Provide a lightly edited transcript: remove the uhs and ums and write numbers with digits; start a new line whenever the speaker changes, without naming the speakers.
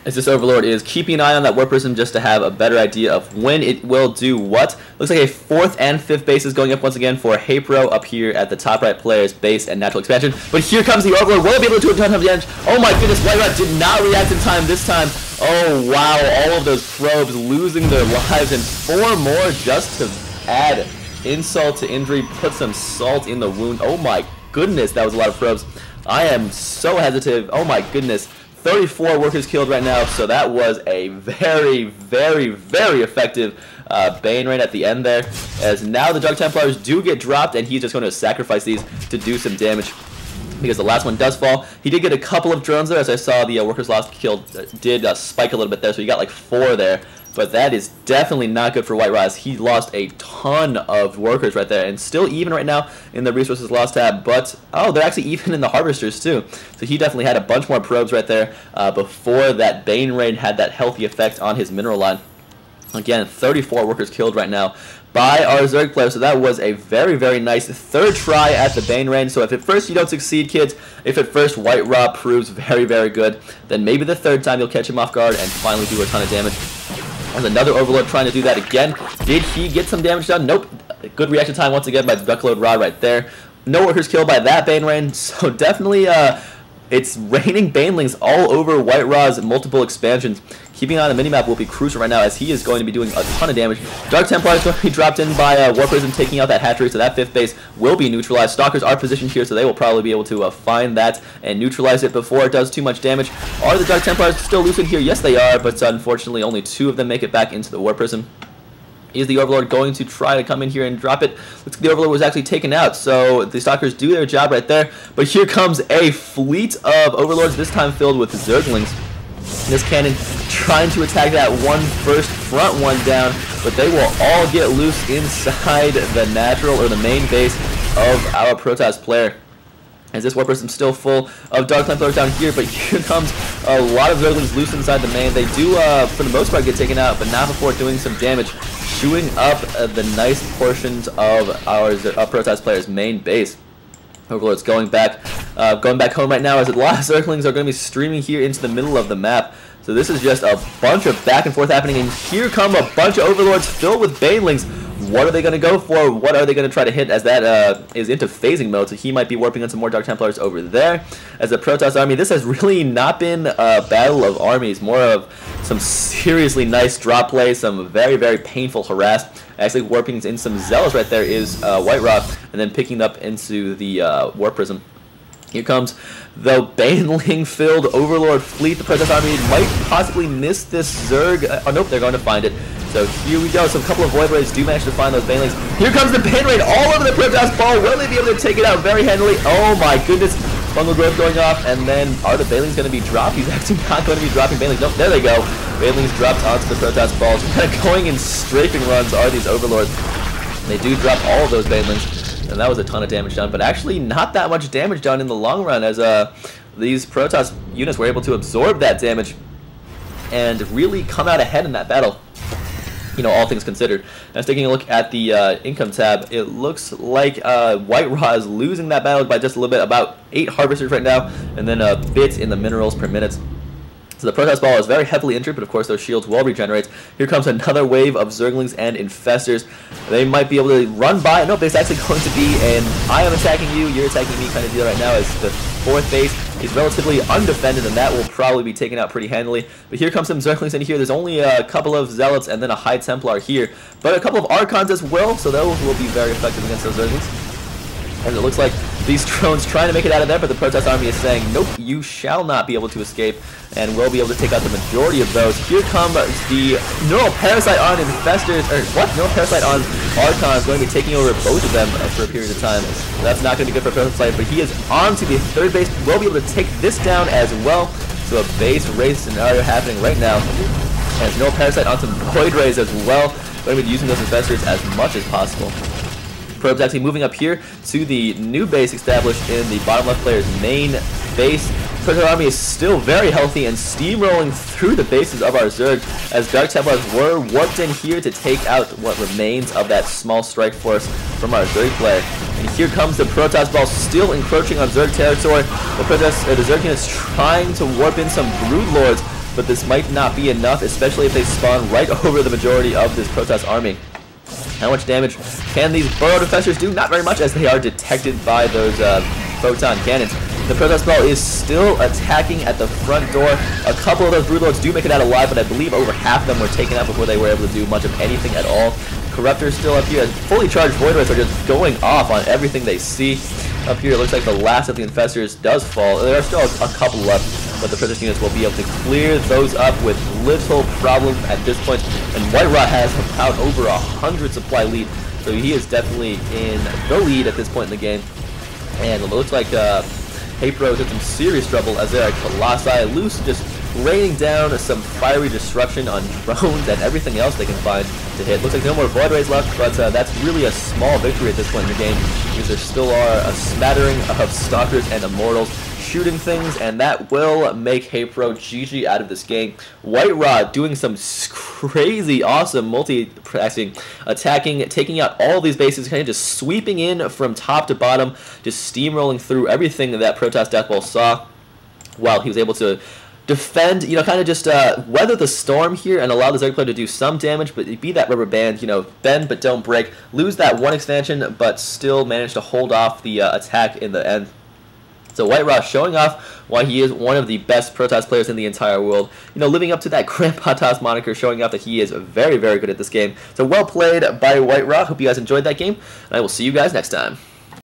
as this Overlord is keeping an eye on that Warp Prism just to have a better idea of when it will do what. Looks like a 4th and 5th base is going up once again for HayprO up here at the top right player's base and natural expansion. But here comes the Overlord. Will it be able to do a ton of damage? Oh my goodness, WhiteRa did not react in time this time. Oh wow, all of those probes losing their lives, and 4 more just to add insult to injury, put some salt in the wound. Oh my goodness, that was a lot of probes. I am so hesitant. Oh my goodness. 34 workers killed right now, so that was a very, very, very effective Bane Rain at the end there. As now the Dark Templars do get dropped, and he's just going to sacrifice these to do some damage, because the last one does fall. He did get a couple of drones there, as I saw the workers lost killed did spike a little bit there, so he got like 4 there. But that is definitely not good for WhiteRa. He lost a ton of workers right there, and still even right now in the resources lost tab. But oh, they're actually even in the harvesters too. So he definitely had a bunch more probes right there before that Bane Rain had that healthy effect on his mineral line. Again, 34 workers killed right now by our Zerg player, so that was a very, very nice 3rd try at the Bane Rain. So if at first you don't succeed, kids, if at first WhiteRa proves very, very good, then maybe the 3rd time you'll catch him off guard and finally do a ton of damage. There's another Overlord trying to do that again. Did he get some damage done? Nope. Good reaction time once again by the Duckload Rod right there. No workers killed by that Bane Rain, so definitely it's raining Banelings all over WhiteRa's multiple expansions. Keeping on the minimap will be crucial right now, as he is going to be doing a ton of damage. Dark Templar is going to be dropped in by Warp Prism, taking out that hatchery, so that 5th base will be neutralized. Stalkers are positioned here, so they will probably be able to find that and neutralize it before it does too much damage. Are the Dark Templars still loose in here? Yes, they are, but unfortunately only 2 of them make it back into the Warp Prism. Is the Overlord going to try to come in here and drop it? Looks like the Overlord was actually taken out, so the Stalkers do their job right there. But here comes a fleet of Overlords, this time filled with Zerglings. This cannon trying to attack that first front one down, but they will all get loose inside the natural or the main base of our Protoss player. As this Warp Prism still full of Dark Templars down here, but here comes a lot of Zerglings loose inside the main. They do, for the most part, get taken out, but not before doing some damage, chewing up the nice portions of our Protoss player's main base. Overlord's going back home right now, as a lot of Zerglings are going to be streaming here into the middle of the map. So this is just a bunch of back and forth happening, and here come a bunch of Overlords filled with Banelings. What are they going to go for? What are they going to try to hit, as that is into phasing mode, so he might be warping on some more Dark Templars over there. As a Protoss army, this has really not been a battle of armies, more of some seriously nice drop plays, some very, very painful harass. Actually warping in some Zealots right there is WhiteRa, and then picking up into the Warp Prism. Here comes the Baneling-filled Overlord fleet. The Protoss army might possibly miss this Zerg. Oh, nope, they're going to find it. So here we go. So a couple of Void Rays do manage to find those Banelings. Here comes the Bane Raid all over the Protoss ball. Will they be able to take it out very handily? Oh my goodness. Fungal growth going off, and then are the Banelings going to be dropped? He's actually not going to be dropping Banelings. Nope, there they go. Banelings dropped onto the Protoss balls. Kind of going in strafing runs are these Overlords. They do drop all of those Banelings, and that was a ton of damage done, but actually not that much damage done in the long run, as these Protoss units were able to absorb that damage and really come out ahead in that battle. You know, all things considered. Now, taking a look at the income tab, it looks like WhiteRa is losing that battle by just a little bit, about 8 harvesters right now, and then a bit in the minerals per minute. So the Protoss ball is very heavily injured, but of course those shields will regenerate. Here comes another wave of Zerglings and Infestors. They might be able to run by. Nope, it's actually going to be an I am attacking you, you're attacking me kind of deal right now, as the 4th base is relatively undefended, and that will probably be taken out pretty handily. But here comes some Zerglings in here. There's only a couple of Zealots and then a High Templar here, but a couple of Archons as well, so those will be very effective against those Zerglings. As it looks like these drones trying to make it out of there, but the Protoss army is saying, nope, you shall not be able to escape, and we'll be able to take out the majority of those. Here come the Neural Parasite on Infestors, or what? Neural Parasite on Archons, going to be taking over both of them for a period of time. That's not going to be good for Protoss, but he is on to the 3rd base. We'll be able to take this down as well. So a base race scenario happening right now. As Neural Parasite on some Void Rays as well. Going to be using those Infestors as much as possible. Probes actually moving up here to the new base established in the bottom left player's main base. Protoss army is still very healthy and steamrolling through the bases of our Zerg, as Dark Templars were warped in here to take out what remains of that small strike force from our Zerg player. And here comes the Protoss ball, still encroaching on Zerg territory. The Zerg unit is trying to warp in some Brood Lords, but this might not be enough, especially if they spawn right over the majority of this Protoss army. How much damage can these burrow defenders do? Not very much, as they are detected by those photon cannons. The Protoss Ball is still attacking at the front door. A couple of those Broodlords do make it out alive, but I believe over half of them were taken out before they were able to do much of anything at all. Corruptors still up here, as fully charged WhiteRas are just going off on everything they see. Up here, it looks like the last of the Infestors does fall. There are still a couple left, but the Protoss units will be able to clear those up with little problem at this point. And WhiteRa has about over 100 supply lead, so he is definitely in the lead at this point in the game. And it looks like HayprO is in some serious trouble, as there are Colossi loose, just raining down some fiery destruction on drones and everything else they can find to hit. Looks like no more Void Rays left, but that's really a small victory at this point in the game, because there still are a smattering of Stalkers and Immortals shooting things, and that will make HayprO GG out of this game. WhiteRa doing some crazy awesome multi-pressing, attacking, taking out all these bases, kind of just sweeping in from top to bottom, just steamrolling through everything that Protoss Deathball saw, while he was able to defend, you know, kind of just weather the storm here and allow the Zerg player to do some damage, but be that rubber band, you know, bend but don't break, lose that one expansion, but still manage to hold off the attack in the end. So WhiteRa showing off why he is one of the best Protoss players in the entire world. You know, living up to that Grandpa Toss moniker, showing off that he is very, very good at this game. So well played by WhiteRa. Hope you guys enjoyed that game, and I will see you guys next time.